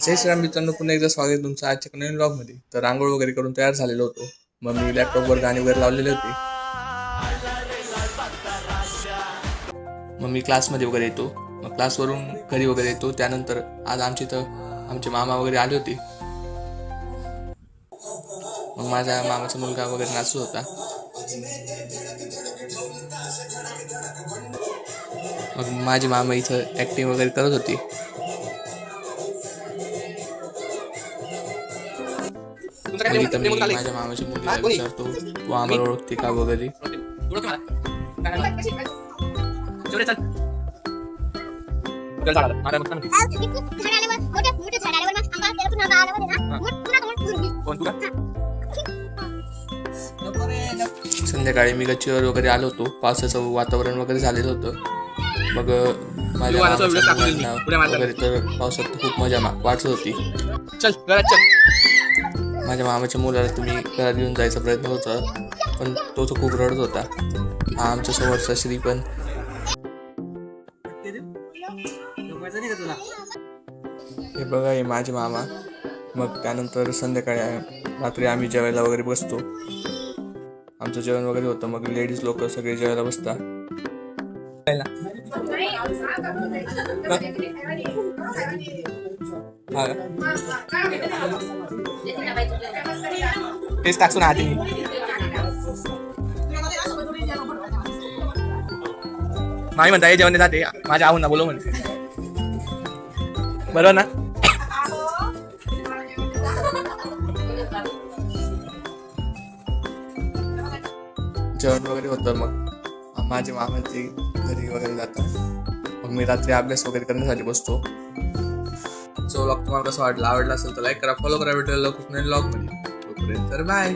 जय श्रीराम मित्रांनो, पुन्हा एकदा स्वागत आहे तुमचं आजच्या नवीन ब्लॉग मध्ये. तर रांगोळ वगैरे करून तयार झालेलो होतो. मग मी लॅपटॉपवर गाणी वगैरे लावलेली होती. मग मी क्लासमध्ये वगैरे येतो. मग क्लासवरून घरी वगैरे येतो. त्यानंतर आज आमचे मामा वगैरे आले होते. मग माझ्या मामाचा मुलगा वगैरे नाचत होता. मग माझी मामा इथं ॲक्टिंग वगैरे करत होती. मग इथं मी माझ्या मामाच्या मुलीला विचारतो, तू आम्हाला ओळखते का वगैरे. संध्याकाळी मी गच्चीवर वगैरे आलो होतो. पावसाचं वातावरण वगैरे झालेलं होतं. मग माझ्या वगैरे तर पावसात खूप मजा वाटत होती. माझ्या मामाच्या मुलाला तुम्ही घरात घेऊन जायचा प्रयत्न होता, पण तो खूप रडत होता. आमच्या समोरचा श्री पण. हे बघा, हे माझे मामा. मग त्यानंतर संध्याकाळी रात्री आम्ही जेवायला वगैरे बसतो. आमचं जेवण वगैरे होतं. मग लेडीज लोक सगळे जेवायला बसतात. तेच टाकून आधी मामी म्हणता, हे जेवण जाते माझ्या आहून ना बोलव म्हणते. बरोबर ना? जेवण वगैरे होतं. मग माझे मामाची घरी वगैरे जातात. मग मी रात्री अभ्यास वगैरे करण्यासाठी बसतो. जो व्लॉग तुम्हाला कसं आवडला असेल तर लाईक करा, फॉलो करा. भेटेल लवकर नवीन व्लॉग मध्ये. तोपर्यंत बाय.